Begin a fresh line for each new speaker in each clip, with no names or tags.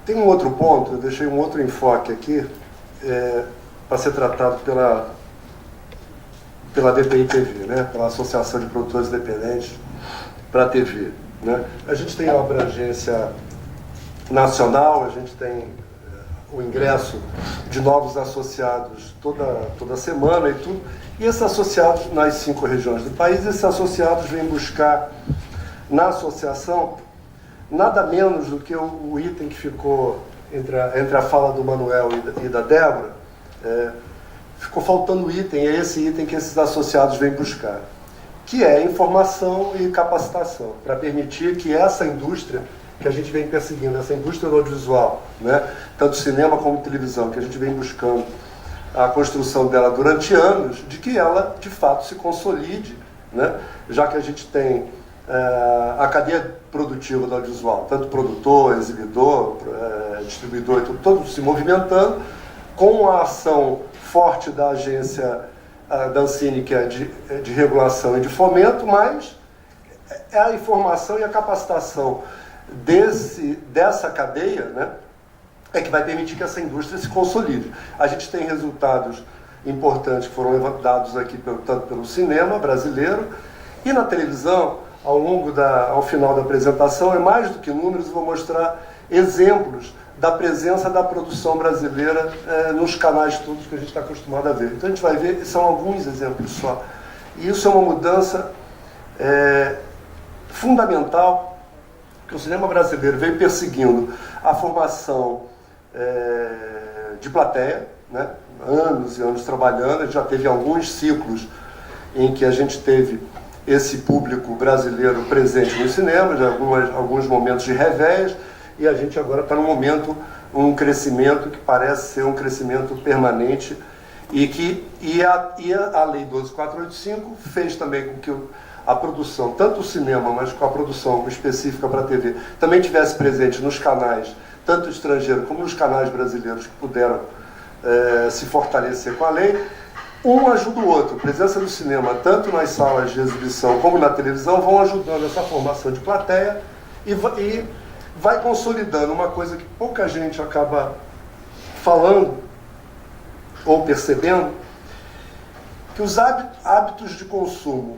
Tem um outro ponto, eu deixei um outro enfoque aqui, para ser tratado pela DPI-TV, né? Pela Associação de Produtores Independentes para a TV. Né? A gente tem a abrangência nacional, a gente tem o ingresso de novos associados toda semana e tudo, e esses associados nas 5 regiões do país, esses associados vêm buscar na associação nada menos do que o item que ficou entre a fala do Manuel e da Débora. Ficou faltando o item, é esse item que esses associados vêm buscar, que é informação e capacitação, para permitir que essa indústria que a gente vem perseguindo, essa indústria do audiovisual, né, tanto cinema como televisão, que a gente vem buscando a construção dela durante anos, de que ela, de fato, se consolide, né, já que a gente tem a cadeia produtiva do audiovisual, tanto produtor, exibidor, distribuidor, e tudo se movimentando, com a ação forte da agência da Ancine, que é de regulação e de fomento, mas é a informação e a capacitação dessa cadeia, né, é que vai permitir que essa indústria se consolide. A gente tem resultados importantes que foram levantados aqui tanto pelo cinema brasileiro e na televisão. Ao final da apresentação, é mais do que números, eu vou mostrar exemplos da presença da produção brasileira nos canais todos que a gente está acostumado a ver. Então a gente vai ver, são alguns exemplos só. E isso é uma mudança fundamental, que o cinema brasileiro veio perseguindo a formação de plateia, né? Anos e anos trabalhando. A gente já teve alguns ciclos em que a gente teve esse público brasileiro presente no cinema, já alguns momentos de revés, e a gente agora está num momento, um crescimento que parece ser um crescimento permanente, e a Lei 12.485 fez também com que a produção, tanto o cinema, mas com a produção específica para a TV, também tivesse presente nos canais, tanto estrangeiro como nos canais brasileiros, que puderam se fortalecer com a lei. Um ajuda o outro. A presença do cinema, tanto nas salas de exibição como na televisão, vão ajudando essa formação de plateia e vai consolidando uma coisa que pouca gente acaba falando ou percebendo, que os hábitos de consumo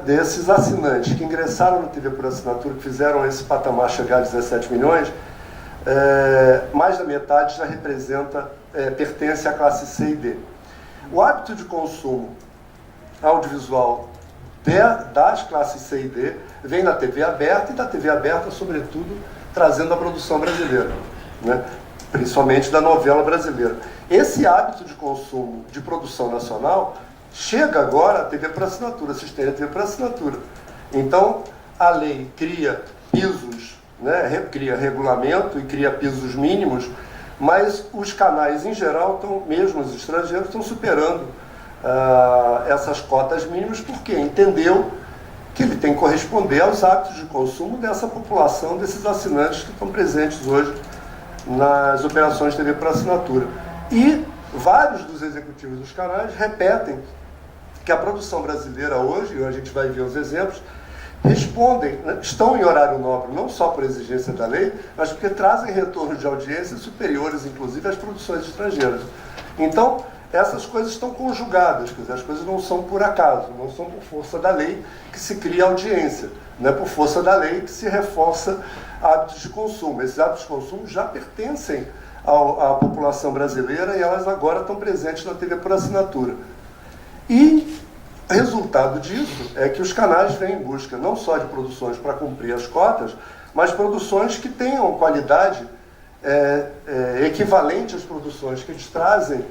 desses assinantes que ingressaram na TV por assinatura, que fizeram esse patamar chegar a 17 milhões, mais da metade já pertence à classe C e D. O hábito de consumo audiovisual das classes C e D vem da TV aberta, e da TV aberta, sobretudo, trazendo a produção brasileira, né? Principalmente da novela brasileira. Esse hábito de consumo de produção nacional chega agora à TV por assinatura, assistente à TV por assinatura. Então, a lei cria pisos, né? Cria regulamento e cria pisos mínimos, mas os canais em geral, mesmo os estrangeiros, estão superando essas cotas mínimas, porque entendeu que ele tem que corresponder aos hábitos de consumo dessa população, desses assinantes que estão presentes hoje nas operações de TV por assinatura. E vários dos executivos dos canais repetem que a produção brasileira hoje, e a gente vai ver os exemplos, estão em horário nobre, não só por exigência da lei, mas porque trazem retornos de audiência superiores, inclusive, às produções estrangeiras. Então, essas coisas estão conjugadas, quer dizer, as coisas não são por acaso, não são por força da lei que se cria audiência, não é por força da lei que se reforça hábitos de consumo. Esses hábitos de consumo já pertencem à população brasileira e elas agora estão presentes na TV por assinatura. E resultado disso é que os canais vêm em busca não só de produções para cumprir as cotas, mas produções que tenham qualidade equivalente às produções que eles trazem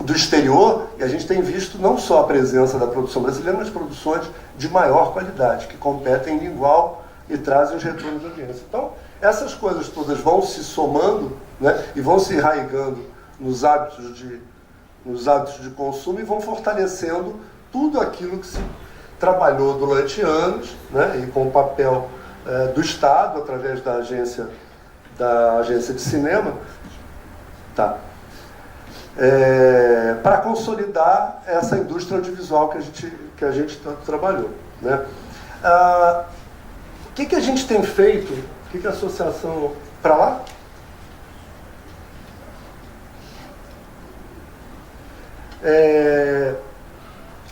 do exterior, e a gente tem visto não só a presença da produção brasileira, mas produções de maior qualidade, que competem em igual e trazem os retornos de audiência. Então, essas coisas todas vão se somando, né, e vão se enraizando nos hábitos de consumo, e vão fortalecendo tudo aquilo que se trabalhou durante anos, né, e com o papel do Estado, através da agência de cinema, para consolidar essa indústria audiovisual que a gente tanto trabalhou, né. que a gente tem feito? O que a associação... Para lá?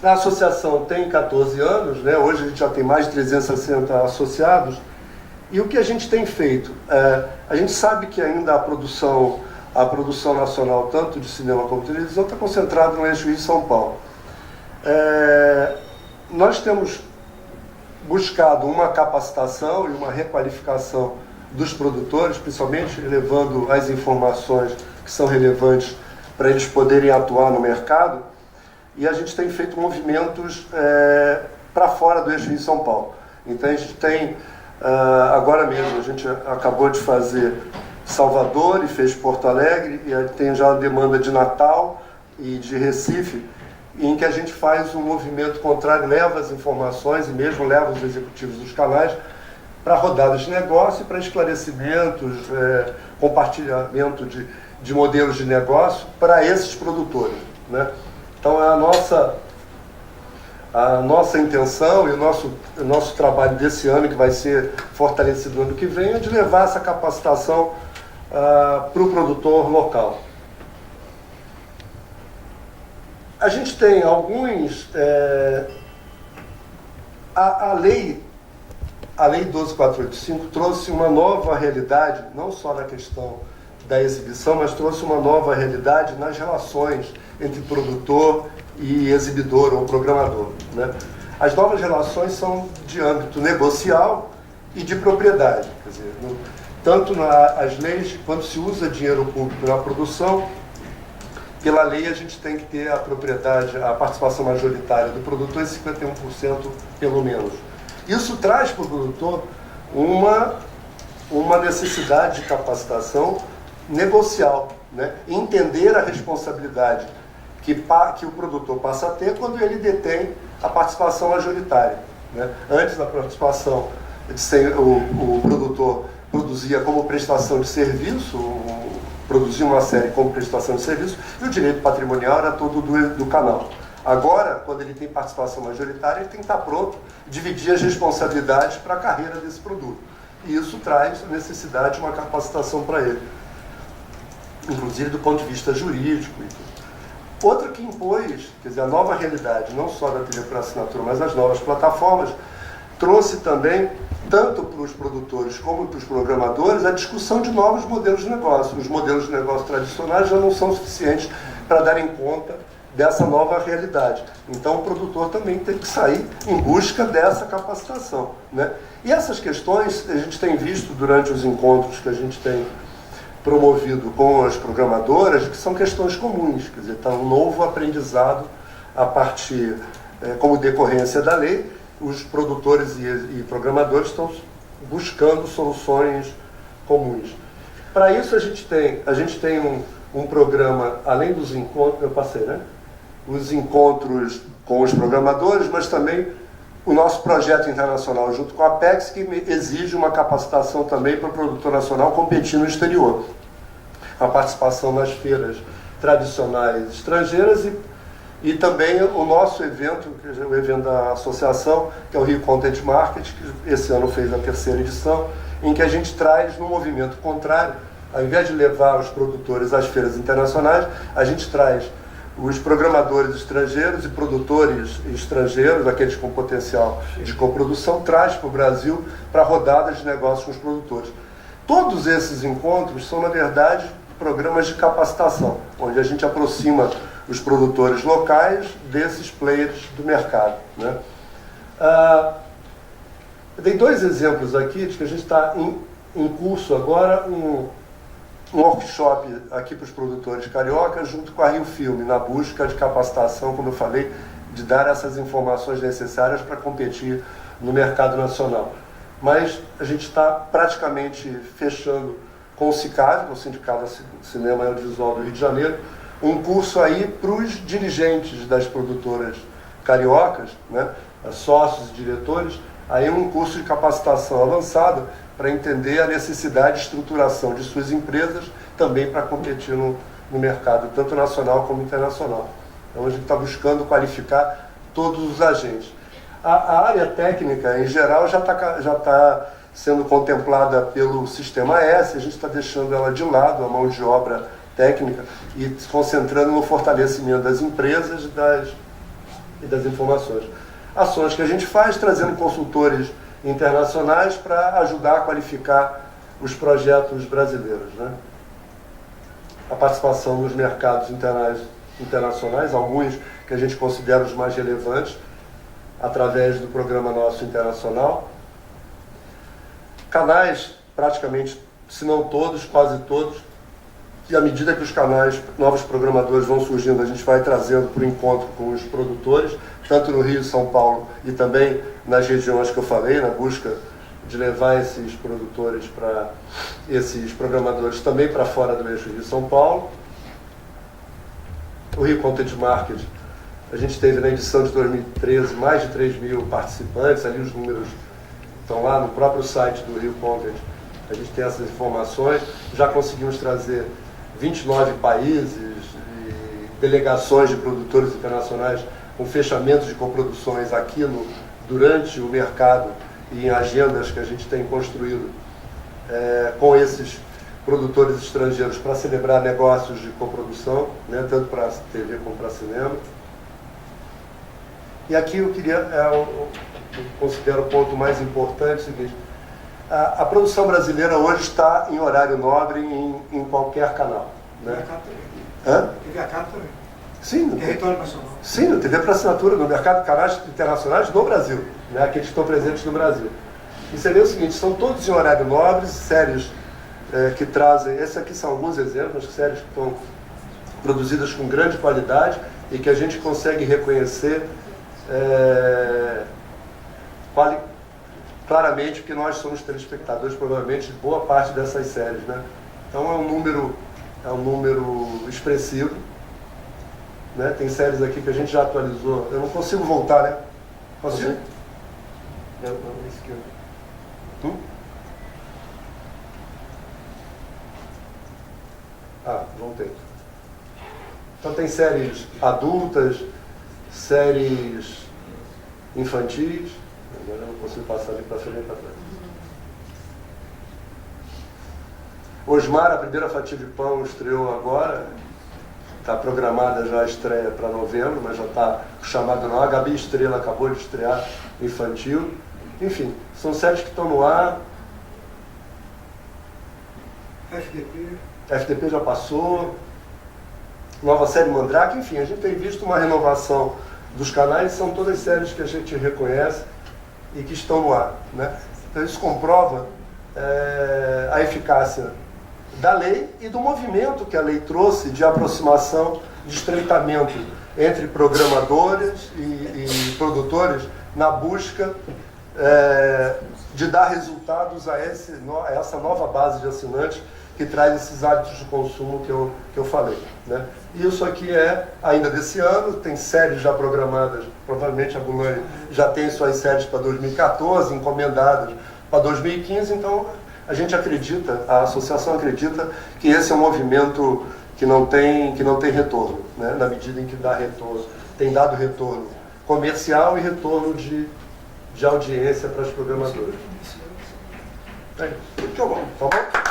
A associação tem 14 anos, né? Hoje a gente já tem mais de 360 associados. E o que a gente tem feito? A gente sabe que ainda a produção nacional, tanto de cinema como de televisão, está concentrada no eixo Rio e São Paulo. Nós temos buscado uma capacitação e uma requalificação dos produtores, principalmente levando as informações que são relevantes para eles poderem atuar no mercado, e a gente tem feito movimentos para fora do eixo Rio e São Paulo. Então a gente tem, agora mesmo, a gente acabou de fazer Salvador e fez Porto Alegre, e tem já a demanda de Natal e de Recife, em que a gente faz um movimento contrário, leva as informações e mesmo leva os executivos dos canais para rodadas de negócio, para esclarecimentos, compartilhamento de modelos de negócio para esses produtores, né? Então a nossa intenção e o nosso trabalho desse ano, que vai ser fortalecido no ano que vem, é de levar essa capacitação para o produtor local. A gente tem alguns... A lei 12.485 trouxe uma nova realidade, não só na questão da exibição, mas trouxe uma nova realidade nas relações entre produtor e exibidor ou programador, né? As novas relações são de âmbito negocial e de propriedade. Quer dizer, tanto as leis, quando se usa dinheiro público na produção, pela lei a gente tem que ter a propriedade, a participação majoritária do produtor em 51% pelo menos. Isso traz para o produtor uma necessidade de capacitação negocial, né? Entender a responsabilidade que o produtor passa a ter quando ele detém a participação majoritária, né? Antes da participação, o produtor produzia como prestação de serviço, produzia uma série como prestação de serviço, e o direito patrimonial era todo do canal. Agora, quando ele tem participação majoritária, ele tem que estar pronto, dividir as responsabilidades para a carreira desse produto. E isso traz a necessidade de uma capacitação para ele, inclusive do ponto de vista jurídico e tudo. Outra que impôs, quer dizer, a nova realidade, não só da TV por assinatura, mas as novas plataformas, trouxe também, tanto para os produtores como para os programadores, a discussão de novos modelos de negócio. Os modelos de negócio tradicionais já não são suficientes para darem conta dessa nova realidade. Então o produtor também tem que sair em busca dessa capacitação, né? E essas questões a gente tem visto durante os encontros que a gente tem promovido com as programadoras, que são questões comuns, quer dizer, está um novo aprendizado a partir, como decorrência da lei, os produtores e programadores estão buscando soluções comuns. Para isso a gente tem um programa, além dos encontros, eu passei, né? Os encontros com os programadores, mas também o nosso projeto internacional junto com a Apex, que exige uma capacitação também para o produtor nacional competir no exterior. A participação nas feiras tradicionais estrangeiras e também o nosso evento, o evento da associação, que é o Rio Content Market, que esse ano fez a 3ª edição, em que a gente traz no movimento contrário, ao invés de levar os produtores às feiras internacionais, a gente traz os programadores estrangeiros e produtores estrangeiros, aqueles com potencial de coprodução, traz para o Brasil para rodadas de negócios com os produtores. Todos esses encontros são, na verdade, programas de capacitação, onde a gente aproxima os produtores locais desses players do mercado, né? Eu dei 2 exemplos aqui de que a gente está em curso agora um workshop aqui para os produtores cariocas junto com a Rio Filme, na busca de capacitação, como eu falei, de dar essas informações necessárias para competir no mercado nacional. Mas a gente está praticamente fechando com o SICAV, o Sindicato de Cinema e Audiovisual do Rio de Janeiro, um curso aí para os dirigentes das produtoras cariocas, né, sócios e diretores, aí um curso de capacitação avançada para entender a necessidade de estruturação de suas empresas também para competir no mercado, tanto nacional como internacional. Então a gente está buscando qualificar todos os agentes. A área técnica, em geral, já tá sendo contemplada pelo Sistema S, a gente está deixando ela de lado, a mão de obra técnica, e se concentrando no fortalecimento das empresas e das informações. Ações que a gente faz, trazendo consultores internacionais para ajudar a qualificar os projetos brasileiros, né? A participação nos mercados internacionais, alguns que a gente considera os mais relevantes, através do programa nosso internacional. Canais, praticamente, se não todos, quase todos, e à medida que os canais, novos programadores vão surgindo, a gente vai trazendo para o encontro com os produtores, tanto no Rio, São Paulo e também nas regiões que eu falei, na busca de levar esses produtores esses programadores também para fora do eixo Rio-São Paulo. O Rio Content Market, a gente teve na edição de 2013 mais de 3 mil participantes, ali os números estão lá no próprio site do Rio Content, a gente tem essas informações. Já conseguimos trazer 29 países e delegações de produtores internacionais com fechamentos de coproduções aqui durante o mercado e em agendas que a gente tem construído com esses produtores estrangeiros para celebrar negócios de coprodução, né, tanto para TV como para cinema. E aqui eu considero o ponto mais importante, o seguinte: a produção brasileira hoje está em horário nobre em qualquer canal. Né?
TV a cabo também.
Sim, no
território nacional.
Sim, no TV para assinatura, no mercado de canais internacionais do Brasil, né? Aqueles que estão presentes no Brasil. E você vê o seguinte: são todos em horário nobre, séries que trazem, esses aqui são alguns exemplos, séries que estão produzidas com grande qualidade e que a gente consegue reconhecer claramente, porque nós somos telespectadores, provavelmente, de boa parte dessas séries, né? Então é um número expressivo, né? Tem séries aqui que a gente já atualizou. Eu não consigo voltar, né? Consigo? Voltei. Então tem séries adultas, séries infantis. Agora eu não consigo passar ali para frente e para trás. Osmar, a primeira fatia de pão, estreou agora. Está programada já a estreia para novembro, mas já está chamada não. A Gabi Estrela acabou de estrear infantil. Enfim, são séries que estão no ar. FDP já passou. Nova série Mandrake. Enfim, a gente tem visto uma renovação dos canais. São todas séries que a gente reconhece e que estão no ar, né? Então isso comprova a eficácia da lei e do movimento que a lei trouxe de aproximação, de estreitamento entre programadores e produtores na busca de dar resultados a essa nova base de assinantes que traz esses hábitos de consumo que eu falei, né? Isso aqui ainda desse ano, tem séries já programadas, provavelmente a Bulani já tem suas séries para 2014, encomendadas para 2015, então a gente acredita, a associação acredita que esse é um movimento que não tem retorno, né? Na medida em que dá retorno, tem dado retorno comercial e retorno de audiência para as programadoras. Muito bom, tá bom?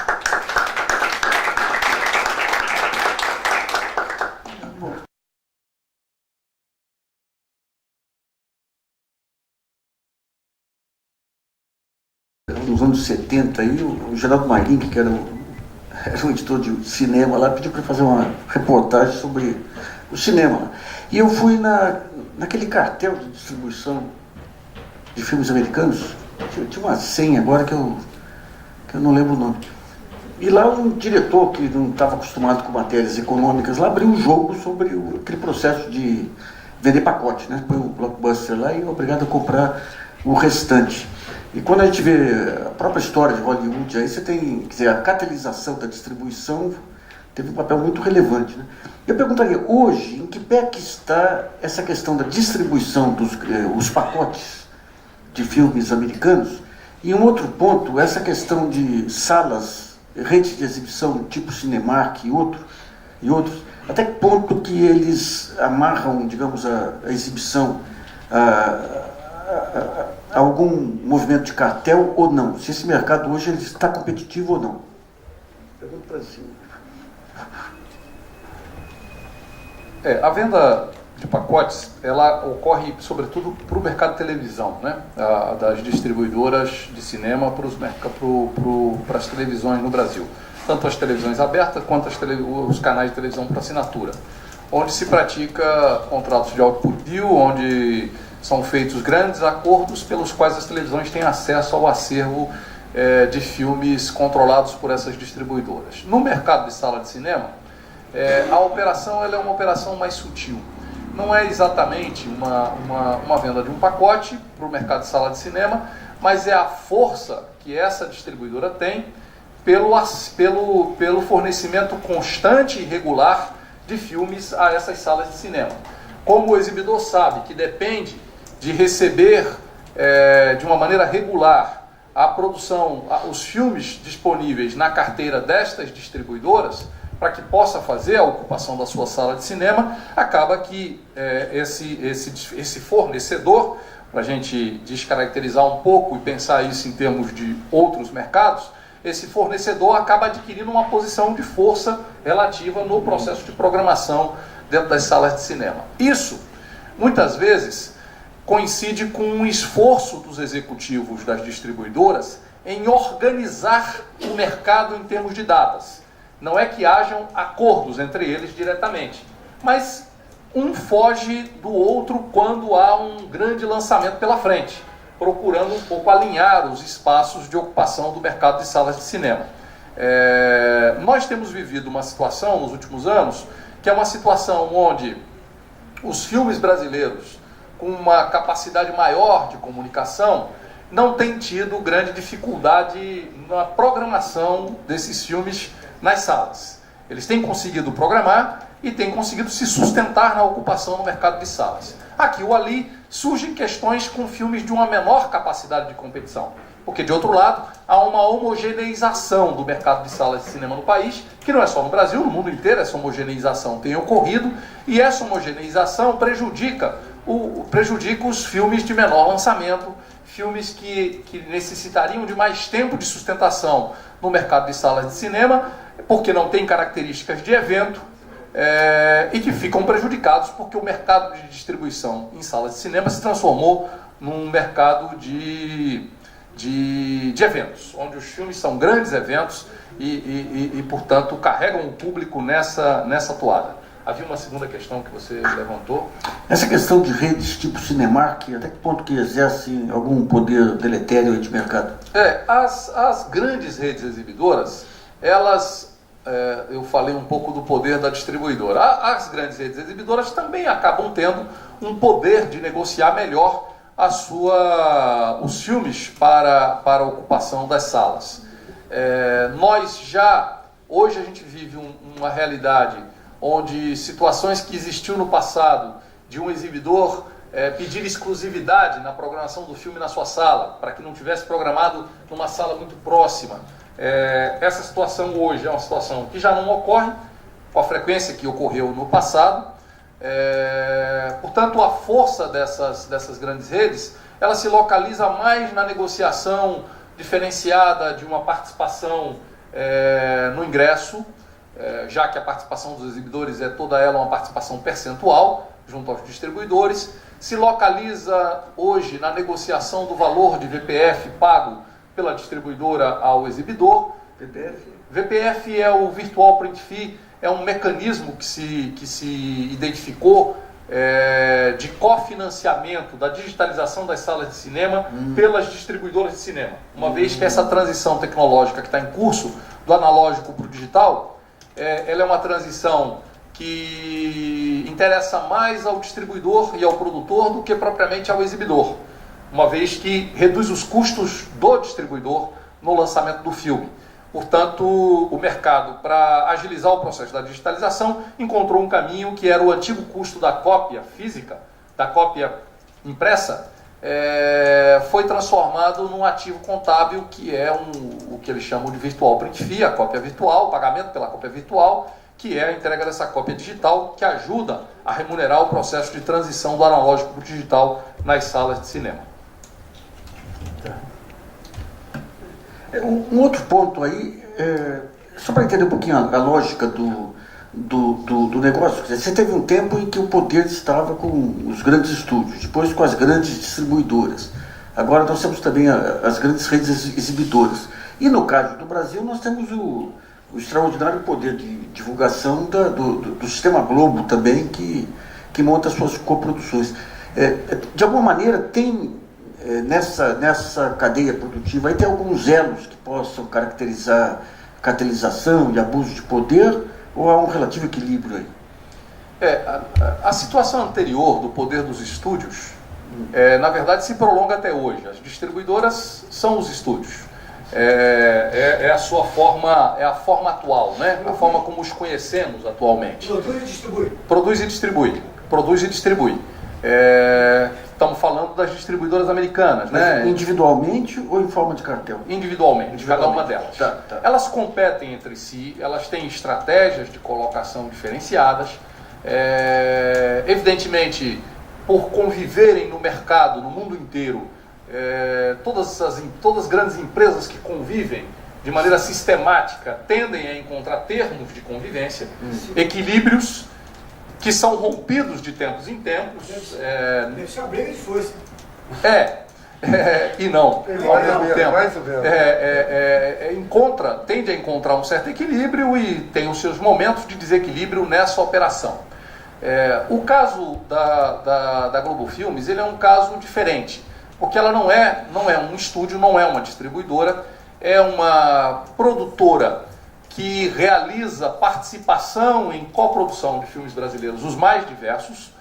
Nos anos 70, aí, o Geraldo Marinho, que era um editor de cinema lá, pediu para fazer uma reportagem sobre o cinema. E eu fui naquele cartel de distribuição de filmes americanos. Tinha uma senha agora que eu não lembro o nome. E lá um diretor que não estava acostumado com matérias econômicas lá abriu um jogo sobre aquele processo de vender pacote, né? Põe um blockbuster lá e é obrigado a comprar o restante. E quando a gente vê a própria história de Hollywood, aí você tem, quer dizer, a catalisação da distribuição teve um papel muito relevante, né? Eu perguntaria, hoje, em que pé que está essa questão da distribuição dos pacotes de filmes americanos? E um outro ponto, essa questão de salas, redes de exibição, tipo Cinemark e outros, até que ponto que eles amarram, digamos, a exibição algum movimento de cartel ou não? Se esse mercado hoje ele está competitivo ou não? Pergunta para cima.
A venda de pacotes, ela ocorre sobretudo para o mercado de televisão, né? Das distribuidoras de cinema para as televisões no Brasil. Tanto as televisões abertas quanto os canais de televisão por assinatura, onde se pratica contratos de output deal, onde são feitos grandes acordos pelos quais as televisões têm acesso ao acervo de filmes controlados por essas distribuidoras. No mercado de sala de cinema, a operação ela é uma operação mais sutil. Não é exatamente uma venda de um pacote para o mercado de sala de cinema, mas é a força que essa distribuidora tem pelo fornecimento constante e regular de filmes a essas salas de cinema. Como o exibidor sabe que depende de receber de uma maneira regular a produção, os filmes disponíveis na carteira destas distribuidoras, para que possa fazer a ocupação da sua sala de cinema, acaba que esse fornecedor, para a gente descaracterizar um pouco e pensar isso em termos de outros mercados, esse fornecedor acaba adquirindo uma posição de força relativa no processo de programação dentro das salas de cinema. Isso, muitas vezes, coincide com um esforço dos executivos das distribuidoras em organizar o mercado em termos de datas. Não é que hajam acordos entre eles diretamente, mas um foge do outro quando há um grande lançamento pela frente, procurando um pouco alinhar os espaços de ocupação do mercado de salas de cinema. Nós temos vivido uma situação nos últimos anos, que é uma situação onde os filmes brasileiros, com uma capacidade maior de comunicação, não têm tido grande dificuldade na programação desses filmes nas salas. Eles têm conseguido programar e têm conseguido se sustentar na ocupação no mercado de salas. Aqui ou ali surgem questões com filmes de uma menor capacidade de competição, porque de outro lado há uma homogeneização do mercado de salas de cinema no país, que não é só no Brasil, no mundo inteiro essa homogeneização tem ocorrido, e essa homogeneização prejudica os filmes de menor lançamento, filmes que necessitariam de mais tempo de sustentação no mercado de salas de cinema, porque não tem características de evento, e que ficam prejudicados porque o mercado de distribuição em salas de cinema se transformou num mercado de eventos, onde os filmes são grandes eventos e portanto, carregam o público nessa toada. Havia uma segunda questão que você levantou.
Essa questão de redes tipo Cinemark, até que ponto que exerce algum poder deletério de mercado?
As grandes redes exibidoras, elas, eu falei um pouco do poder da distribuidora. As grandes redes exibidoras também acabam tendo um poder de negociar melhor os filmes para a ocupação das salas. Hoje a gente vive uma realidade onde situações que existiam no passado, de um exibidor pedir exclusividade na programação do filme na sua sala, para que não tivesse programado numa sala muito próxima. Essa situação hoje é uma situação que já não ocorre com a frequência que ocorreu no passado. Portanto, a força dessas grandes redes, ela se localiza mais na negociação diferenciada de uma participação no ingresso, já que a participação dos exibidores é toda ela uma participação percentual junto aos distribuidores, se localiza hoje na negociação do valor de VPF pago pela distribuidora ao exibidor. VPF é o Virtual Print Fee, é um mecanismo que se identificou de cofinanciamento da digitalização das salas de cinema pelas distribuidoras de cinema. Uma vez que essa transição tecnológica que está em curso, do analógico para o digital, ela é uma transição que interessa mais ao distribuidor e ao produtor do que propriamente ao exibidor, uma vez que reduz os custos do distribuidor no lançamento do filme. Portanto, o mercado, para agilizar o processo da digitalização, encontrou um caminho que era o antigo custo da cópia física, da cópia impressa, foi transformado num ativo contábil que é o que eles chamam de Virtual Print Fee, a cópia virtual, o pagamento pela cópia virtual, que é a entrega dessa cópia digital, que ajuda a remunerar o processo de transição do analógico para o digital nas salas de cinema.
Um outro ponto aí, só para entender um pouquinho a lógica do negócio. Quer dizer, você teve um tempo em que o poder estava com os grandes estúdios, depois com as grandes distribuidoras. Agora nós temos também as grandes redes exibidoras. E no caso do Brasil, nós temos o extraordinário poder de divulgação do Sistema Globo também, que monta suas coproduções. De alguma maneira, tem nessa cadeia produtiva aí tem alguns elos que possam caracterizar catalisação e abuso de poder, ou há um relativo equilíbrio aí?
A situação anterior do poder dos estúdios, na verdade, se prolonga até hoje. As distribuidoras são os estúdios. A sua forma, a forma atual, né? A forma como os conhecemos atualmente.
Produz e distribui.
Produz e distribui. Produz e distribui. Estamos falando das distribuidoras americanas, né?
Individualmente ou em forma de cartel?
Individualmente, cada uma delas.
Tá.
Elas competem entre si, elas têm estratégias de colocação diferenciadas. Evidentemente, por conviverem no mercado, no mundo inteiro, todas as grandes empresas que convivem de maneira sistemática tendem a encontrar termos de convivência, equilíbrios que são rompidos de tempos em tempos.
Deve ser uma briga de força.
E não, ao mesmo tempo.
Mais ou menos.
Tende a encontrar um certo equilíbrio e tem os seus momentos de desequilíbrio nessa operação. O caso da Globo Filmes, ele é um caso diferente, porque ela não é um estúdio, não é uma distribuidora, é uma produtora que realiza participação em coprodução de filmes brasileiros, os mais diversos,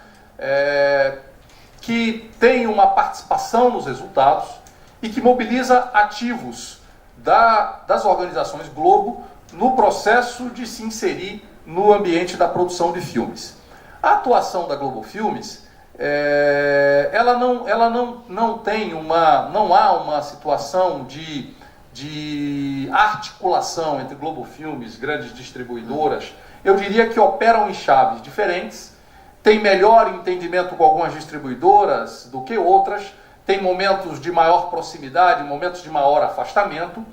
que tem uma participação nos resultados e que mobiliza ativos das organizações Globo no processo de se inserir no ambiente da produção de filmes. A atuação da Globo Filmes, ela não há uma situação de articulação entre Globo Filmes, grandes distribuidoras. Eu diria que operam em chaves diferentes, tem melhor entendimento com algumas distribuidoras do que outras, tem momentos de maior proximidade, momentos de maior afastamento,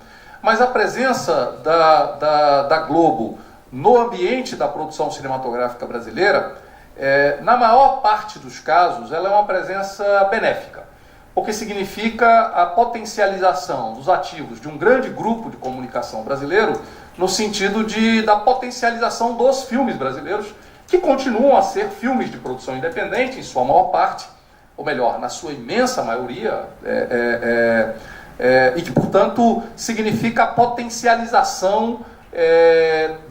mas a presença da Globo no ambiente da produção cinematográfica brasileira, na maior parte dos casos, ela é uma presença benéfica, porque significa a potencialização dos ativos de um grande grupo de comunicação brasileiro, no sentido da potencialização dos filmes brasileiros, que continuam a ser filmes de produção independente, em sua maior parte, ou melhor, na sua imensa maioria, e que, portanto, significa a potencialização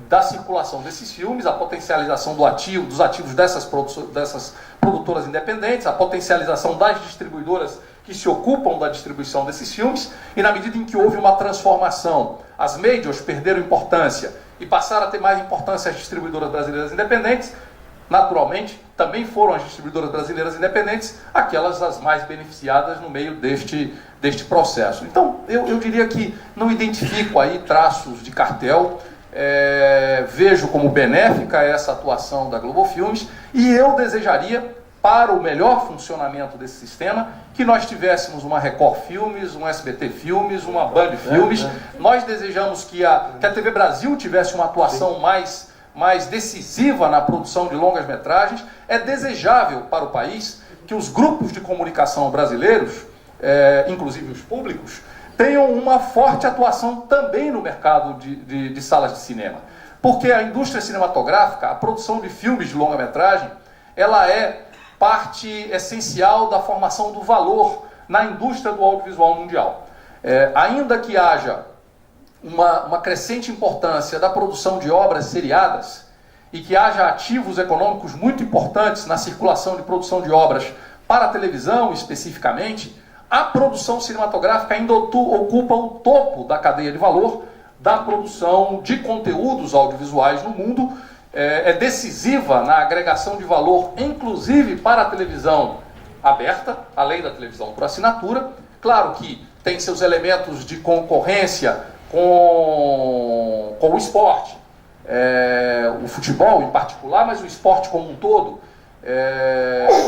da circulação desses filmes, a potencialização dos ativos dessas produtoras independentes, a potencialização das distribuidoras que se ocupam da distribuição desses filmes, e na medida em que houve uma transformação, as majors perderam importância e passaram a ter mais importância as distribuidoras brasileiras independentes, naturalmente, também foram as distribuidoras brasileiras independentes aquelas as mais beneficiadas no meio deste processo. Então, eu diria que não identifico aí traços de cartel, vejo como benéfica essa atuação da Globo Filmes, e eu desejaria, para o melhor funcionamento desse sistema, que nós tivéssemos uma Record Filmes, um SBT Filmes, uma Band Filmes. Nós desejamos que a TV Brasil tivesse uma atuação mais decisiva na produção de longas-metragens. É desejável para o país que os grupos de comunicação brasileiros, inclusive os públicos, tenham uma forte atuação também no mercado de salas de cinema. Porque a indústria cinematográfica, a produção de filmes de longa-metragem, ela é parte essencial da formação do valor na indústria do audiovisual mundial. Ainda que haja uma crescente importância da produção de obras seriadas e que haja ativos econômicos muito importantes na circulação de produção de obras para a televisão especificamente, a produção cinematográfica ainda ocupa o topo da cadeia de valor da produção de conteúdos audiovisuais no mundo, é decisiva na agregação de valor, inclusive para a televisão aberta, além da televisão por assinatura. Claro que tem seus elementos de concorrência com o esporte, o futebol em particular, mas o esporte como um todo.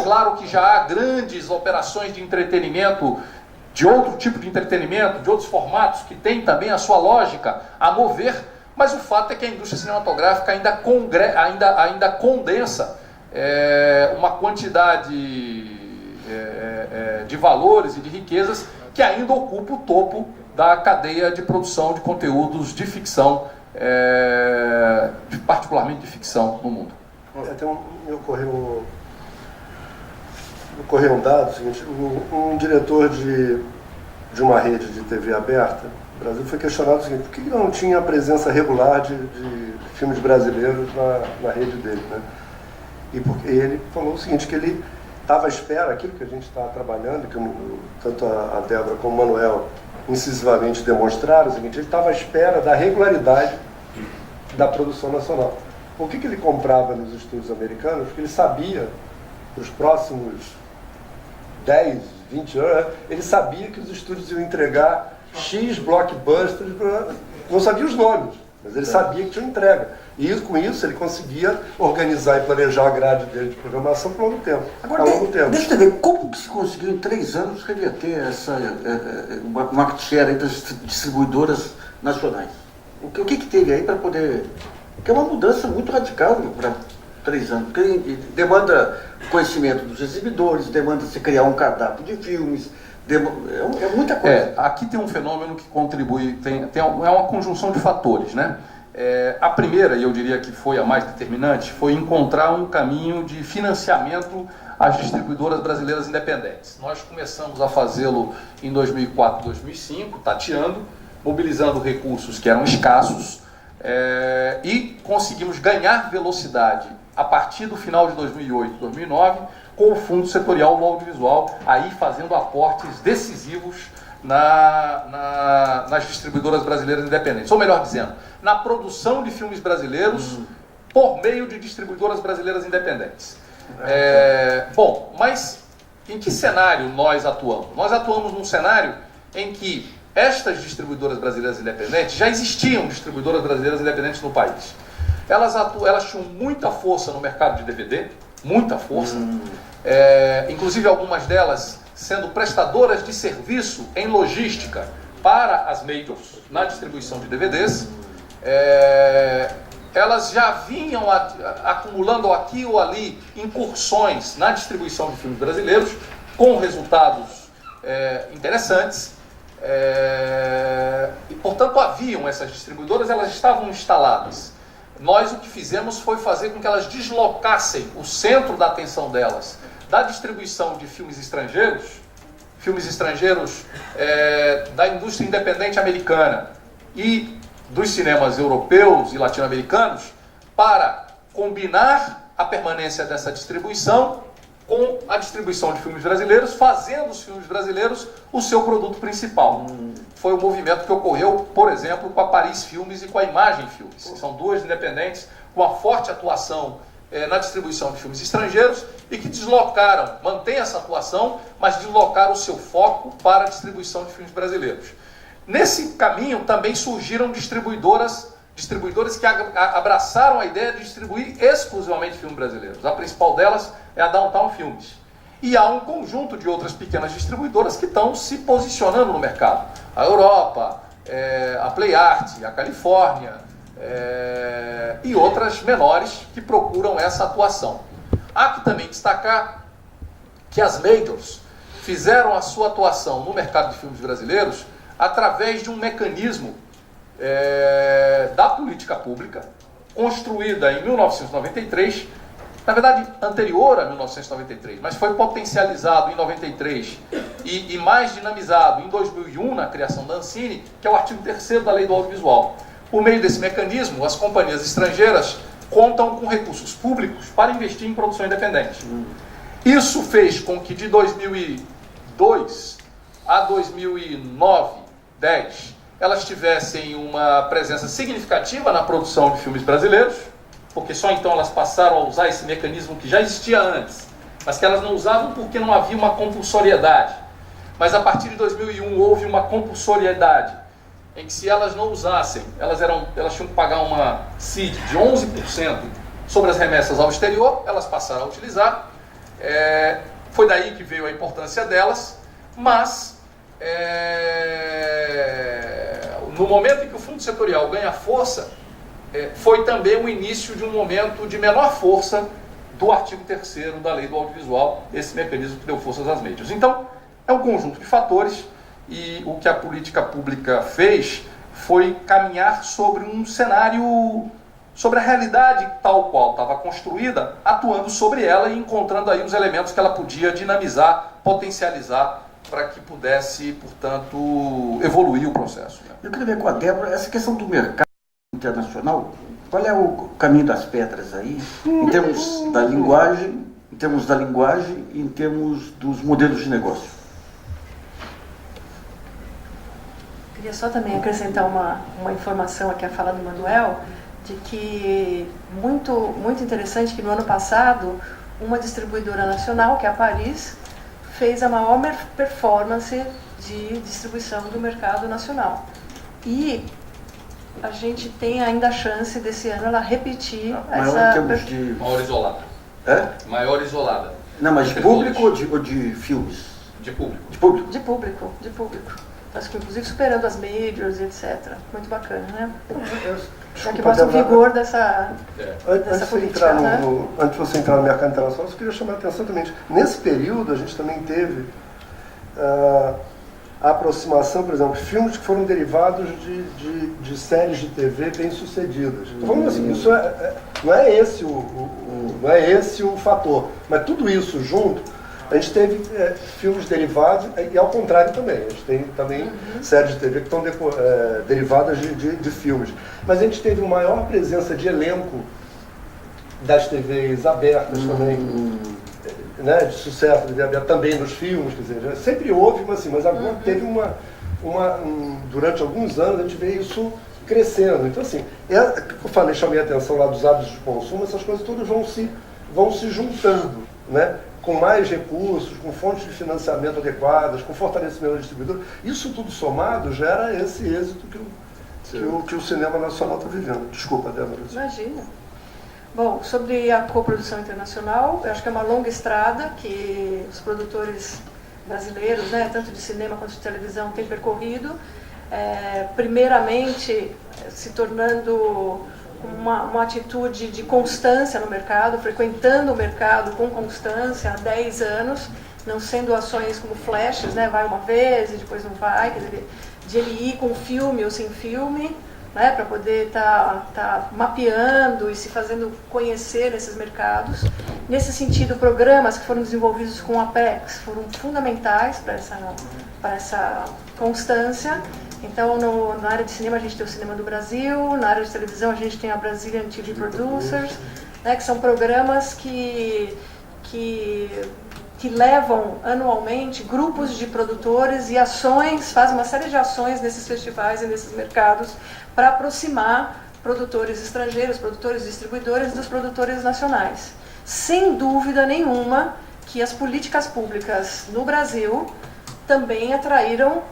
Claro que já há grandes operações de entretenimento de outro tipo de entretenimento, de outros formatos, que tem também a sua lógica a mover, mas o fato é que a indústria cinematográfica ainda condensa uma quantidade de valores e de riquezas que ainda ocupa o topo da cadeia de produção de conteúdos de ficção, particularmente de ficção no mundo.
Me ocorreu um dado, seguinte, um diretor de uma rede de TV aberta no Brasil foi questionado o seguinte: por que não tinha a presença regular de filmes brasileiros na rede dele, né? E porque ele falou o seguinte, que ele estava à espera, aquilo que a gente está trabalhando, que tanto a Débora como o Manuel incisivamente demonstraram, o seguinte: ele estava à espera da regularidade da produção nacional. Por que ele comprava nos estúdios americanos? Porque ele sabia, para os próximos 10, 20 anos, ele sabia que os estúdios iam entregar X blockbusters, não sabia os nomes, mas ele sabia que tinha entrega. E com isso ele conseguia organizar e planejar a grade dele de programação por longo tempo.
Agora, deixa eu ver, como que se conseguiu em 3 anos reverter uma market share das distribuidoras nacionais? O que teve aí para poder... Porque é uma mudança muito radical para 3 anos. Porque demanda conhecimento dos exibidores, demanda se criar um cardápio de filmes, é muita coisa.
Aqui tem um fenômeno que contribui, é uma conjunção de fatores, né? A primeira, e eu diria que foi a mais determinante, foi encontrar um caminho de financiamento às distribuidoras brasileiras independentes. Nós começamos a fazê-lo em 2004, 2005, tateando, mobilizando recursos que eram escassos, e conseguimos ganhar velocidade a partir do final de 2008, 2009, com o Fundo Setorial do Audiovisual, aí fazendo aportes decisivos nas distribuidoras brasileiras independentes. Ou melhor dizendo, na produção de filmes brasileiros por meio de distribuidoras brasileiras independentes. Bom, mas em que cenário nós atuamos? Nós atuamos num cenário em que estas distribuidoras brasileiras independentes, já existiam distribuidoras brasileiras independentes no país. Elas tinham muita força no mercado de DVD, muita força, inclusive algumas delas sendo prestadoras de serviço em logística para as majors na distribuição de DVDs. Elas já vinham acumulando aqui ou ali incursões na distribuição de filmes brasileiros, com resultados interessantes. E, portanto, haviam essas distribuidoras, elas estavam instaladas. Nós o que fizemos foi fazer com que elas deslocassem o centro da atenção delas da distribuição de filmes estrangeiros da indústria independente americana e dos cinemas europeus e latino-americanos, para combinar a permanência dessa distribuição com a distribuição de filmes brasileiros, fazendo os filmes brasileiros o seu produto principal. Foi o movimento que ocorreu, por exemplo, com a Paris Filmes e com a Imagem Filmes. São duas independentes com uma forte atuação na distribuição de filmes estrangeiros e que mantém essa atuação, mas deslocaram o seu foco para a distribuição de filmes brasileiros. Nesse caminho também surgiram distribuidores que abraçaram a ideia de distribuir exclusivamente filmes brasileiros. A principal delas é a Downtown Filmes. E há um conjunto de outras pequenas distribuidoras que estão se posicionando no mercado. A Europa, a Play Art, a Califórnia, e outras menores que procuram essa atuação. Há que também destacar que as majors fizeram a sua atuação no mercado de filmes brasileiros através de um mecanismo da política pública, construída em 1993, na verdade anterior a 1993, mas foi potencializado em 93 e mais dinamizado em 2001 na criação da Ancine, que é o artigo 3º da Lei do Audiovisual. Por meio desse mecanismo, as companhias estrangeiras contam com recursos públicos para investir em produção independente. Isso fez com que de 2002 a 2009, 10, elas tivessem uma presença significativa na produção de filmes brasileiros, porque só então elas passaram a usar esse mecanismo que já existia antes, mas que elas não usavam porque não havia uma compulsoriedade. Mas a partir de 2001 houve uma compulsoriedade, em que se elas não usassem, elas tinham que pagar uma CID de 11% sobre as remessas ao exterior, elas passaram a utilizar. Foi daí que veio a importância delas, mas no momento em que o fundo setorial ganha força, foi também o início de um momento de menor força do artigo 3º da lei do audiovisual, esse mecanismo que deu forças às mídias. Então, é um conjunto de fatores, e o que a política pública fez foi caminhar sobre um cenário, sobre a realidade tal qual estava construída, atuando sobre ela e encontrando aí os elementos que ela podia dinamizar, potencializar, para que pudesse, portanto, evoluir o processo.
Eu queria ver com a Débora essa questão do mercado internacional. Qual é o caminho das pedras aí, em termos da linguagem, e em termos dos modelos de negócio?
Queria só também acrescentar uma informação aqui à fala do Manuel, de que muito interessante que no ano passado uma distribuidora nacional, que é a Paris, fez a maior performance de distribuição do mercado nacional. E a gente tem ainda a chance desse ano ela repetir essa...
Maior isolada.
É?
Maior isolada.
Não, mas de público ou de filmes?
De público.
De público?
De público. Acho que inclusive superando as majors, etc. Muito bacana, né? Já que mostra o vigor dessa política.
Antes de você entrar no mercado internacional, eu só queria chamar a atenção também. Nesse período, a gente também teve a aproximação, por exemplo, filmes que foram derivados de séries de TV bem-sucedidas. Então, vamos assim, isso não é esse o fator, mas tudo isso junto, a gente teve filmes derivados, e ao contrário também, a gente tem também séries de TV que estão derivadas de filmes. Mas a gente teve uma maior presença de elenco das TVs abertas também, né, de sucesso, também nos filmes, quer dizer, sempre houve, mas agora teve durante alguns anos a gente vê isso crescendo. Então assim, eu chamei a atenção lá dos hábitos de consumo, essas coisas todas vão se juntando, né, com mais recursos, com fontes de financiamento adequadas, com fortalecimento do distribuidor. Isso tudo somado gera esse êxito que o cinema nacional está vivendo. Desculpa, Débora.
Imagina. Bom, sobre a coprodução internacional, eu acho que é uma longa estrada que os produtores brasileiros, né, tanto de cinema quanto de televisão, têm percorrido. Primeiramente, se tornando uma atitude de constância no mercado, frequentando o mercado com constância há 10 anos, não sendo ações como flashes, né, vai uma vez e depois não vai, quer dizer, de ele ir com filme ou sem filme, né, para poder estar mapeando e se fazendo conhecer esses mercados. Nesse sentido, programas que foram desenvolvidos com a Apex foram fundamentais para essa constância. Então, na área de cinema a gente tem o Cinema do Brasil, na área de televisão a gente tem a Brazilian TV Producers, né, que são programas que levam anualmente grupos de produtores e ações, fazem uma série de ações nesses festivais e nesses mercados para aproximar produtores estrangeiros, produtores distribuidores dos produtores nacionais. Sem dúvida nenhuma que as políticas públicas no Brasil também atraíram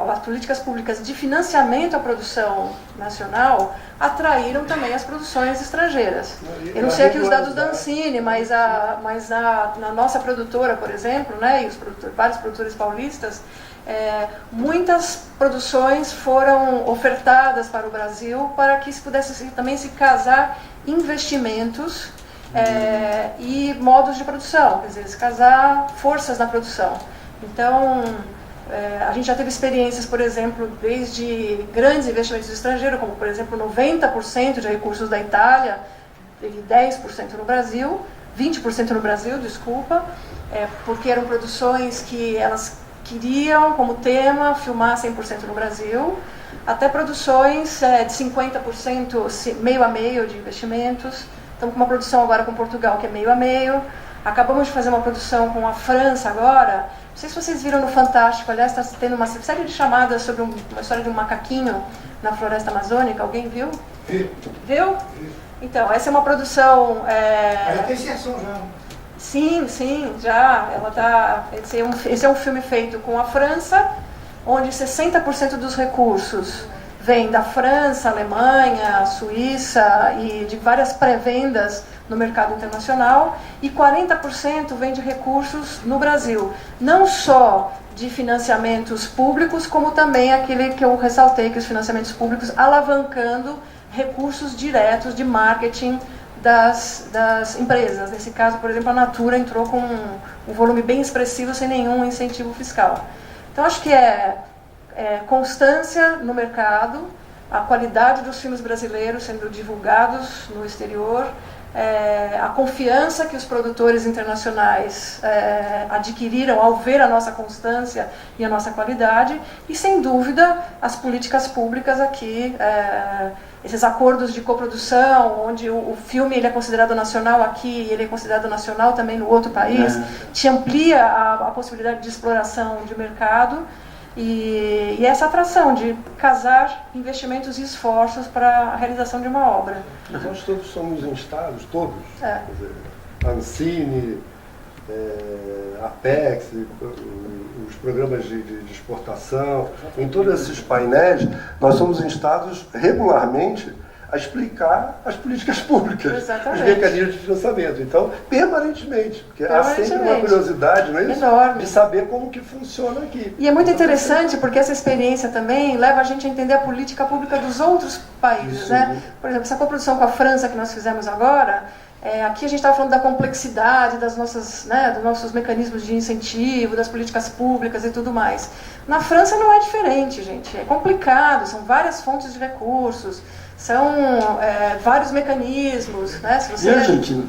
as políticas públicas de financiamento à produção nacional atraíram também as produções estrangeiras. Eu não sei aqui os dados da Ancine, mas na nossa produtora, por exemplo, né, e vários produtores paulistas, muitas produções foram ofertadas para o Brasil para que se pudesse também se casar investimentos e modos de produção, quer dizer, se casar forças na produção. Então, a gente já teve experiências, por exemplo, desde grandes investimentos estrangeiros, como, por exemplo, 90% de recursos da Itália, e 10% no Brasil, 20% no Brasil, desculpa, porque eram produções que elas queriam, como tema, filmar 100% no Brasil, até produções de 50%, meio a meio de investimentos. Estamos com uma produção agora com Portugal, que é meio a meio. Acabamos de fazer uma produção com a França agora. Não sei se vocês viram no Fantástico, aliás, está tendo uma série de chamadas sobre uma história de um macaquinho na floresta amazônica. Alguém viu?
Vi.
Viu? Então, essa é uma produção...
Mas já tem inserção já.
Sim, já. Esse é um filme feito com a França, onde 60% dos recursos vem da França, Alemanha, Suíça e de várias pré-vendas no mercado internacional e 40% vem de recursos no Brasil. Não só de financiamentos públicos, como também aquele que eu ressaltei, que os financiamentos públicos alavancando recursos diretos de marketing das empresas. Nesse caso, por exemplo, a Natura entrou com um volume bem expressivo sem nenhum incentivo fiscal. Então, acho que é constância no mercado, a qualidade dos filmes brasileiros sendo divulgados no exterior, a confiança que os produtores internacionais adquiriram ao ver a nossa constância e a nossa qualidade, e, sem dúvida, as políticas públicas aqui, esses acordos de coprodução, onde o filme ele é considerado nacional aqui, ele é considerado nacional também no outro país, te amplia a possibilidade de exploração de mercado, e essa atração de casar investimentos e esforços para a realização de uma obra.
Nós todos somos instados, todos.
É.
Quer dizer, a Ancine, Apex, os programas de exportação, em todos esses painéis, nós somos instados regularmente a explicar as políticas públicas,
Exatamente.
os mecanismos de financiamento. Então, permanentemente, porque há sempre uma curiosidade, não é isso?
Enorme.
De saber como que funciona aqui.
E é muito interessante porque essa experiência também leva a gente a entender a política pública dos outros países,
Isso,
né? Por exemplo, essa coprodução com a França que nós fizemos agora, aqui a gente estava falando da complexidade dos nossos mecanismos de incentivo, das políticas públicas e tudo mais. Na França não é diferente, gente. É complicado, são várias fontes de recursos, são vários mecanismos, né? Se você...
E a Argentina?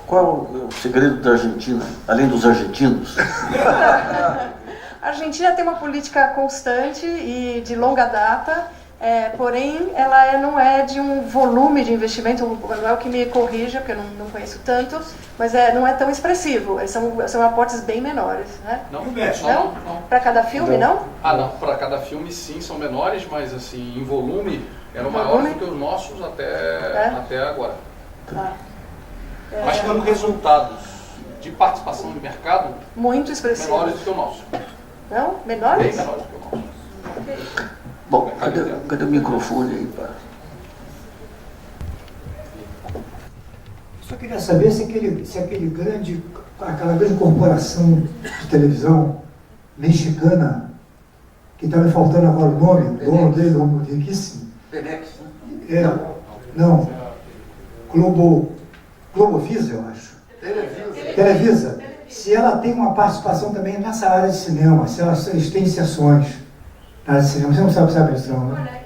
Qual é o segredo da Argentina, além dos argentinos?
A Argentina tem uma política constante e de longa data, porém ela não é de um volume de investimento, o Manuel que me corrija, porque eu não conheço tanto, mas não é tão expressivo, são aportes bem menores, né?
Não,
não? Para cada filme, não?
Ah, não, para cada filme sim, são menores, mas assim, em volume, eram maiores do que os nossos até agora.
Tá.
Mas como resultados de participação de mercado,
Muito expressivo.
menores do que o nosso.
Não? Menores?
Bem menores do que o nosso.
Ok.
Bom, cadê o microfone aí?
Só queria saber se aquela grande corporação de televisão mexicana, que está me faltando agora o nome, o dono dele, o homem riquíssimo.
Penex, né?
Não. Globovisa, eu acho. Televisa. Se ela tem uma participação também nessa área de cinema, se eles têm sessões na área de cinema, você não sabe disso, não, né?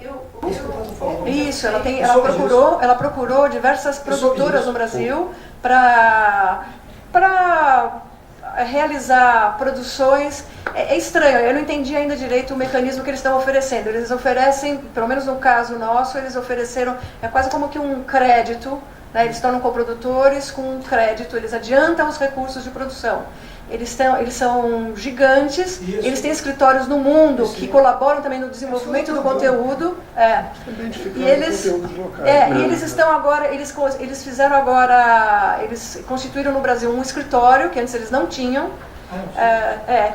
Isso, ela procurou diversas produtoras no Brasil para realizar produções. É estranho, eu não entendi ainda direito o mecanismo que eles estão oferecendo. Eles oferecem, pelo menos no caso nosso, eles ofereceram, quase como que um crédito, né? Eles tornam coprodutores com um crédito, eles adiantam os recursos de produção. Eles são gigantes, eles têm escritórios no mundo que colaboram também no desenvolvimento do conteúdo. E eles estão agora, eles constituíram no Brasil um escritório que antes eles não tinham.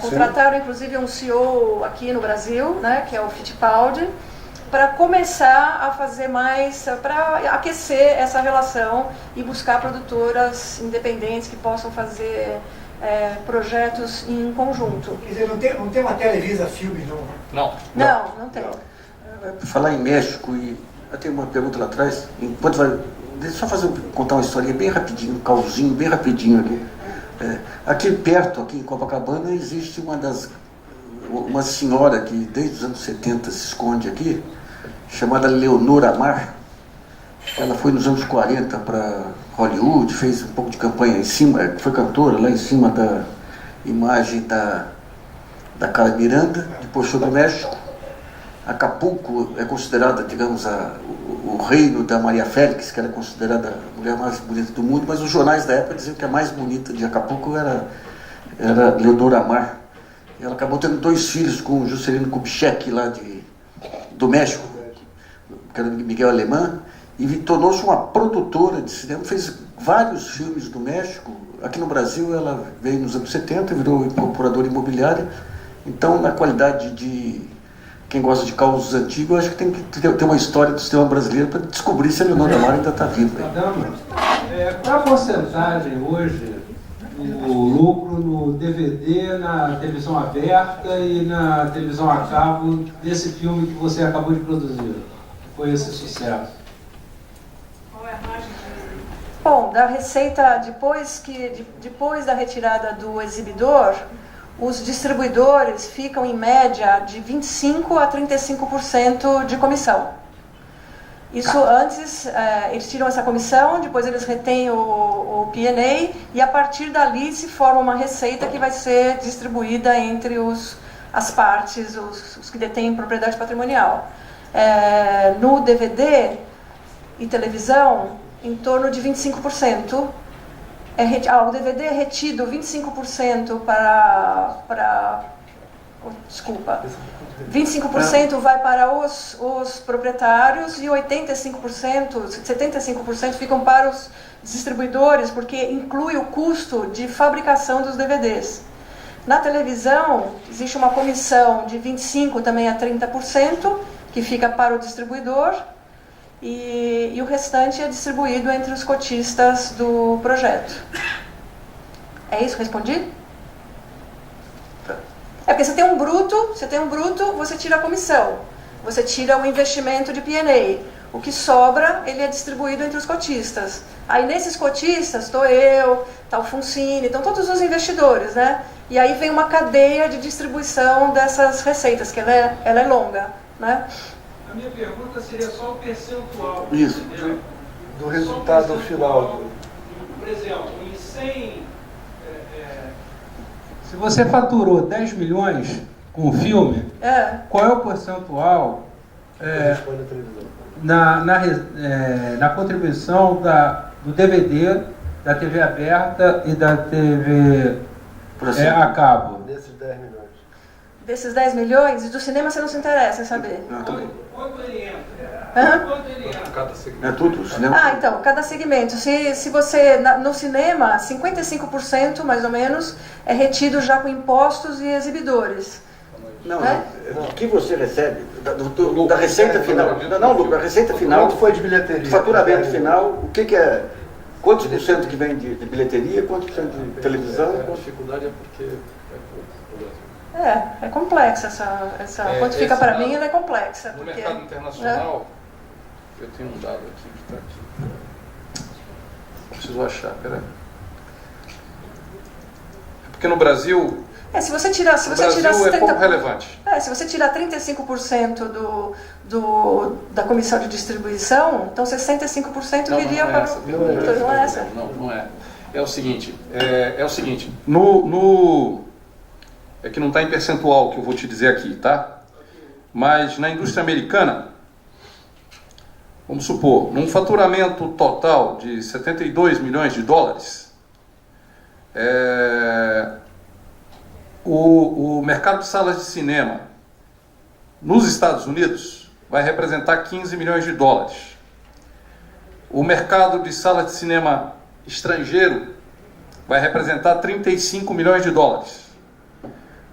Contrataram inclusive um CEO aqui no Brasil, né, que é o Fittipaldi, para começar a fazer mais, para aquecer essa relação e buscar produtoras independentes que possam fazer projetos em conjunto.
Quer dizer, não tem uma Televisa Filme, não?
Não tem.
Para falar em México, e eu tenho uma pergunta lá atrás, deixa eu só contar uma historinha bem rapidinho, um causinho bem rapidinho aqui. Aqui perto, aqui em Copacabana, existe uma senhora que desde os anos 70 se esconde aqui, chamada Leonor Amar. Ela foi nos anos 40 para Hollywood, fez um pouco de campanha em cima, foi cantora lá em cima da imagem da Carmen Miranda, depois foi para o México. Acapulco é considerada, digamos, o reino da Maria Félix, que era considerada a mulher mais bonita do mundo, mas os jornais da época diziam que a mais bonita de Acapulco era Leonor Amar. Ela acabou tendo 2 filhos com o Juscelino Kubitschek, lá do México, que era Miguel Alemã, e tornou-se uma produtora de cinema, fez vários filmes do México. Aqui no Brasil ela veio nos anos 70, virou incorporadora imobiliária. Então, na qualidade de quem gosta de causos antigos, eu acho que tem que ter uma história do cinema brasileiro para descobrir se a Leonor Amar ainda está viva.
Qual a porcentagem hoje do lucro no DVD, na televisão aberta e na televisão a cabo desse filme que você acabou de produzir? Foi esse sucesso?
Bom, da receita, depois da retirada do exibidor, os distribuidores ficam em média de 25% a 35% de comissão. Isso antes, eles tiram essa comissão, depois eles retêm o P&A e a partir dali se forma uma receita que vai ser distribuída entre as partes, os que detêm propriedade patrimonial. No DVD e televisão, em torno de 25%. O DVD é retido 25% Desculpa. 25% vai para os proprietários e 75% ficam para os distribuidores, porque inclui o custo de fabricação dos DVDs. Na televisão, existe uma comissão de 25% também a 30%, que fica para o distribuidor, e o restante é distribuído entre os cotistas do projeto. É isso? Respondi? Porque você tem um bruto, você tira a comissão, você tira o investimento de P&A. O que sobra, ele é distribuído entre os cotistas. Aí nesses cotistas, estou eu, está o Funcine, estão todos os investidores, né? E aí vem uma cadeia de distribuição dessas receitas, que ela é longa, né?
A minha pergunta seria só o percentual.
Isso.
Do resultado final.
Por exemplo, em 100... Se você faturou 10 milhões com o filme, qual é o percentual na contribuição do DVD, da TV aberta e da TV a cabo?
Desses 10 milhões.
Desses 10 milhões, e do cinema você não se interessa em saber?
Não, também.
Quanto ele entra?
É tudo, cinema.
Então, cada segmento. Se você, no cinema, 55% mais ou menos é retido já com impostos e exibidores.
Não, o que você recebe da receita final? Não, lucro, a receita final.
Quanto foi de bilheteria?
Do faturamento final, o que é? Quantos por cento que vem de bilheteria, quantos por cento de televisão?
A dificuldade é porque
é complexa essa quanto fica para mim, ela é complexa.
No mercado internacional, eu tenho um dado aqui que está aqui. Preciso achar, peraí. Porque no Brasil...
se você tirar 70%,
é pouco relevante.
Se você tirar 35% da comissão de distribuição, então 65% viria para o... Não é essa.
Não é. É o seguinte, é que não está em percentual que eu vou te dizer aqui, tá? Mas na indústria americana, vamos supor, num faturamento total de 72 milhões de dólares, o mercado de salas de cinema nos Estados Unidos vai representar 15 milhões de dólares. O mercado de salas de cinema estrangeiro vai representar 35 milhões de dólares.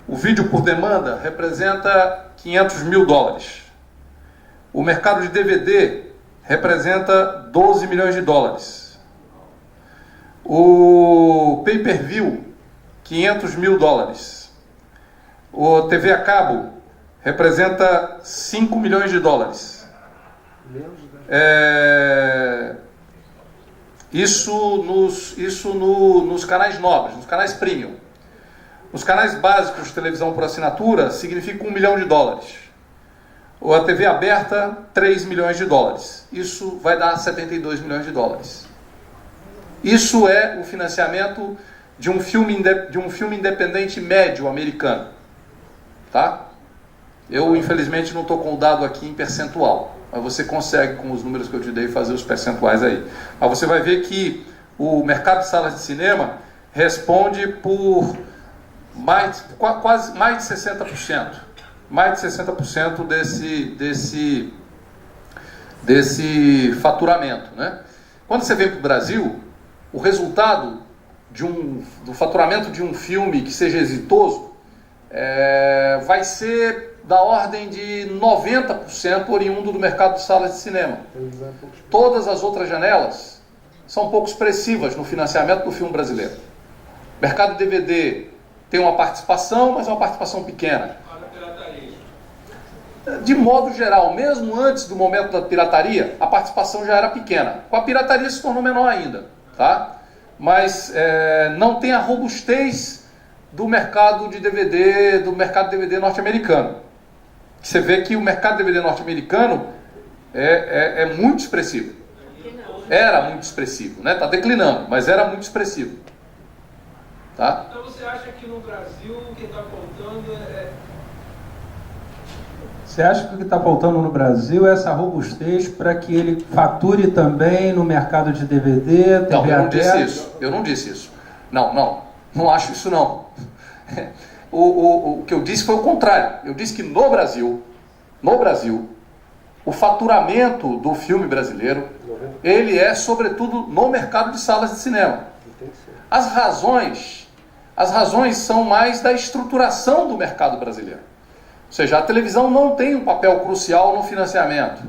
O vídeo por demanda representa 500 mil dólares. O mercado de DVD representa 12 milhões de dólares. O pay-per-view, 500 mil dólares. O TV a cabo representa 5 milhões de dólares. Isso nos canais nobres, nos canais premium. Os canais básicos de televisão por assinatura significam 1 milhão de dólares. Ou a TV aberta, 3 milhões de dólares. Isso vai dar 72 milhões de dólares. Isso é o financiamento de um filme independente médio americano. Tá? Eu, infelizmente, não estou com o dado aqui em percentual. Mas você consegue, com os números que eu te dei, fazer os percentuais aí. Mas você vai ver que o mercado de salas de cinema responde por quase mais de 60%. Mais de 60% desse faturamento, né? Quando você vem para o Brasil, o resultado do faturamento de um filme que seja exitoso vai ser da ordem de 90% oriundo do mercado de salas de cinema. Todas as outras janelas são pouco expressivas no financiamento do filme brasileiro. O mercado de DVD tem uma participação, mas é uma participação pequena. De modo geral, mesmo antes do momento da pirataria, a participação já era pequena. Com a pirataria se tornou menor ainda, tá? Mas não tem a robustez do mercado de DVD, norte-americano. Você vê que o mercado de DVD norte-americano é muito expressivo. Era muito expressivo, né? Está declinando, mas era muito expressivo. Tá?
Então você acha que no Brasil o que está faltando Você acha que o que está faltando no Brasil é essa robustez para que ele fature também no mercado de DVD, TV
Não, eu não disse
aberta?
isso. Eu não disse isso. Não acho isso não. O que eu disse foi o contrário. Eu disse que no Brasil, o faturamento do filme brasileiro, ele é sobretudo no mercado de salas de cinema. As razões são mais da estruturação do mercado brasileiro. Ou seja, a televisão não tem um papel crucial no financiamento.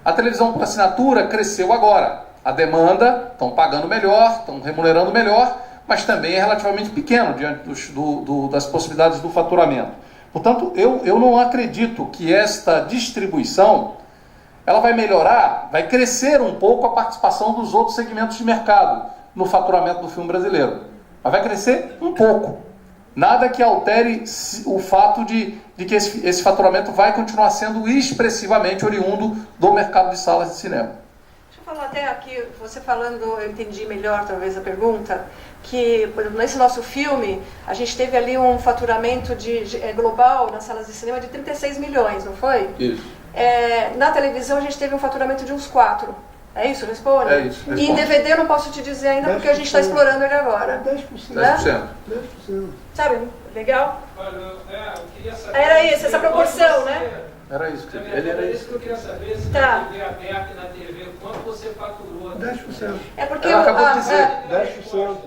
A televisão por assinatura cresceu agora. A demanda, estão pagando melhor, estão remunerando melhor, mas também é relativamente pequeno diante das possibilidades do faturamento. Portanto, eu não acredito que esta distribuição ela vai melhorar, vai crescer um pouco a participação dos outros segmentos de mercado no faturamento do filme brasileiro. Mas vai crescer um pouco. Nada que altere o fato de que esse faturamento vai continuar sendo expressivamente oriundo do mercado de salas de cinema.
Deixa eu falar até aqui, você falando, eu entendi melhor talvez a pergunta, que por exemplo, nesse nosso filme, a gente teve ali um faturamento global nas salas de cinema de 36 milhões, não foi?
Isso.
Na televisão a gente teve um faturamento de uns 4. É isso? Responde?
É isso.
E em DVD eu não posso te dizer ainda porque a gente está explorando ele agora.
10%.
Né?
10%.
Sabe? Legal?
Eu queria saber
Era isso, essa proporção, né?
Era isso que
Ele era isso que eu queria saber, se
Tá.
na TV aberta e na TV, quanto você faturou?
10%.
É porque
Ela acabou de dizer.
10%.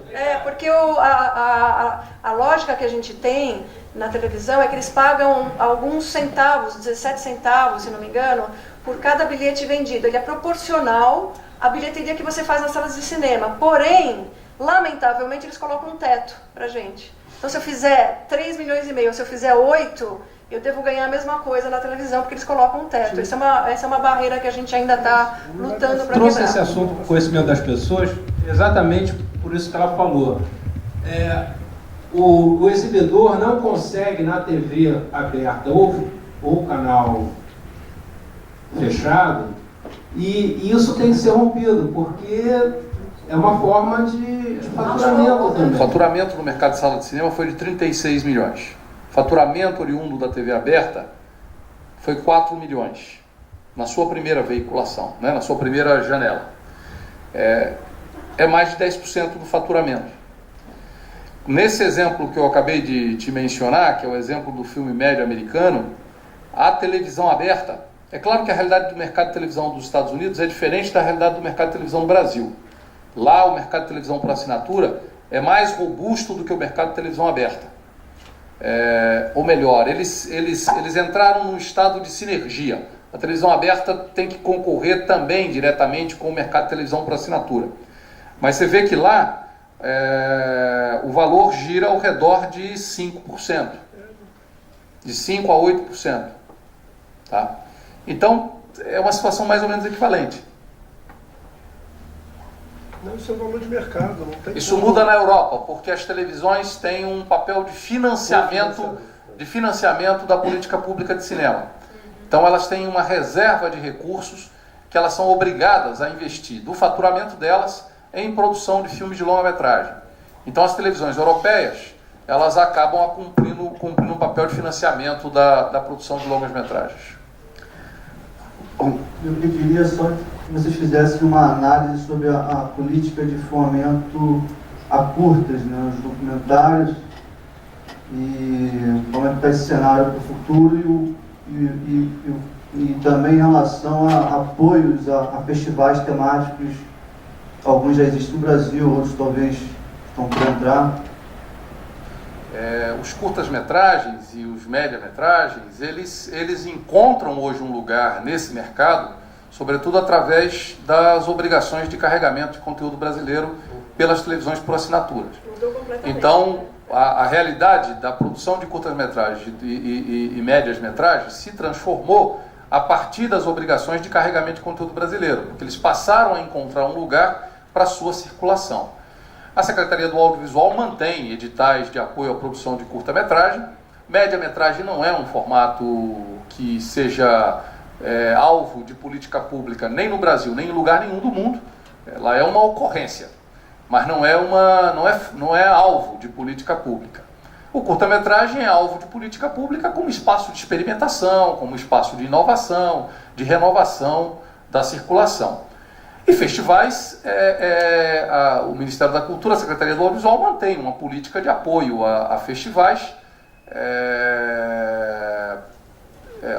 Porque a lógica que a gente tem na televisão é que eles pagam alguns centavos, 17 centavos, se não me engano, por cada bilhete vendido. Ele é proporcional à bilheteria que você faz nas salas de cinema. Porém, lamentavelmente, eles colocam um teto pra gente. Então, se eu fizer 3 milhões e meio, se eu fizer 8, eu devo ganhar a mesma coisa na televisão, porque eles colocam um teto. Essa é uma barreira que a gente ainda está lutando para
Trouxe
quebrar.
esse assunto para o conhecimento das pessoas exatamente por isso que ela falou. O exibidor não consegue na TV aberta ou canal fechado, e isso tem que ser rompido, porque é uma forma de faturamento também.
O faturamento no mercado de sala de cinema foi de 36 milhões. Faturamento oriundo da TV aberta foi 4 milhões na sua primeira veiculação, né, na sua primeira janela. É mais de 10% do faturamento. Nesse exemplo que eu acabei de te mencionar, que é o exemplo do filme médio americano, a televisão aberta, é claro que a realidade do mercado de televisão dos Estados Unidos é diferente da realidade do mercado de televisão no Brasil. Lá o mercado de televisão por assinatura é mais robusto do que o mercado de televisão aberta. Ou melhor, eles entraram num estado de sinergia. A televisão aberta tem que concorrer também diretamente com o mercado de televisão por assinatura. Mas você vê que lá o valor gira ao redor de 5%. De 5% a 8%. Tá? Então, é uma situação mais ou menos equivalente.
Não, isso é valor de mercado. Não tem
Isso
como.
muda na Europa, porque as televisões têm um papel de financiamento da política pública de cinema. Então elas têm uma reserva de recursos que elas são obrigadas a investir do faturamento delas em produção de filmes de longa-metragem. Então as televisões europeias, elas acabam cumprindo um papel de financiamento da produção de longas-metragens.
Eu queria só que vocês fizessem uma análise sobre a política de fomento a curtas, né, os documentários, e como é que está esse cenário para o futuro e também em relação a apoios a festivais temáticos. Alguns já existem no Brasil, outros talvez estão por entrar.
Os curtas-metragens e os média-metragens, eles encontram hoje um lugar nesse mercado, sobretudo através das obrigações de carregamento de conteúdo brasileiro pelas televisões por assinatura. Então, a realidade da produção de curtas-metragens e médias-metragens se transformou a partir das obrigações de carregamento de conteúdo brasileiro, porque eles passaram a encontrar um lugar para sua circulação. A Secretaria do Audiovisual mantém editais de apoio à produção de curta-metragem. Média-metragem não é um formato que seja alvo de política pública nem no Brasil, nem em lugar nenhum do mundo. Ela é uma ocorrência, mas não é alvo de política pública. O curta-metragem é alvo de política pública como espaço de experimentação, como espaço de inovação, de renovação da circulação. E festivais, o Ministério da Cultura, a Secretaria do Audiovisual mantém uma política de apoio a festivais,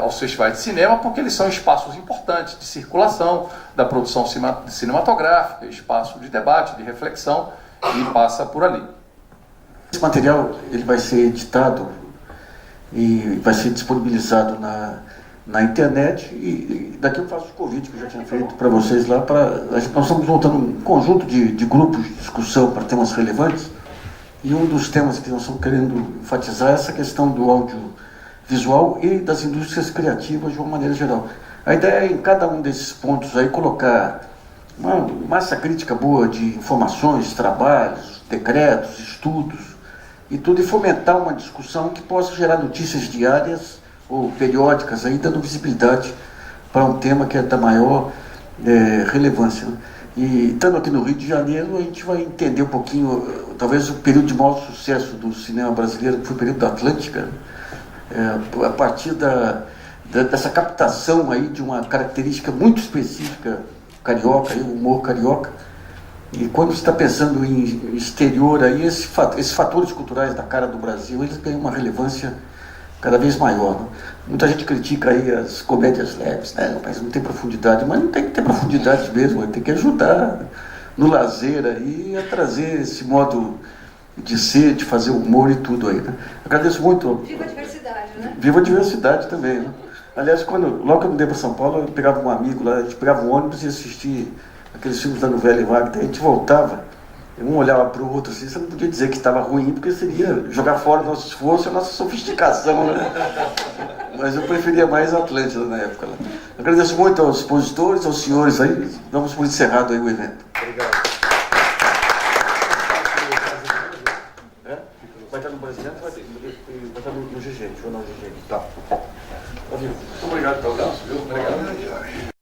aos festivais de cinema, porque eles são espaços importantes de circulação da produção cinematográfica, espaço de debate, de reflexão, e passa por ali.
Esse material ele vai ser editado e vai ser disponibilizado na internet, e daqui eu faço o convite que eu já tinha feito para vocês lá. Nós estamos montando um conjunto de grupos de discussão para temas relevantes, e um dos temas que nós estamos querendo enfatizar é essa questão do audiovisual e das indústrias criativas de uma maneira geral. A ideia é, em cada um desses pontos aí, colocar uma massa crítica boa de informações, trabalhos, decretos, estudos e tudo, e fomentar uma discussão que possa gerar notícias diárias ou periódicas aí, dando visibilidade para um tema que é da maior relevância, né? E estando aqui no Rio de Janeiro, a gente vai entender um pouquinho, talvez o período de maior sucesso do cinema brasileiro, que foi o período da Atlântica, a partir dessa captação aí de uma característica muito específica carioca, o humor carioca. E quando você está pensando em exterior, aí, esses fatores culturais da cara do Brasil, eles ganham uma relevância cada vez maior, né? Muita gente critica aí as comédias leves, né? Mas não tem profundidade, mas não tem que ter profundidade mesmo, tem que ajudar no lazer aí a trazer esse modo de ser, de fazer humor e tudo aí, né? Agradeço muito.
Viva a diversidade, né?
Viva a diversidade também, né? Aliás, logo que eu mudei para São Paulo, eu pegava um amigo lá, a gente pegava um ônibus e assistia aqueles filmes da novela Wagner, a gente voltava, um olhava para o outro assim, você não podia dizer que estava ruim, porque seria jogar fora o nosso esforço e a nossa sofisticação, né? Mas eu preferia mais a Atlântida na época. Né? Agradeço muito aos expositores, aos senhores aí, damos por encerrado aí o evento.
Obrigado.
Vai estar no Brasileiro, vai estar no GG, Jornal GG.
Tá.
Muito obrigado pelo caso, viu? Obrigado.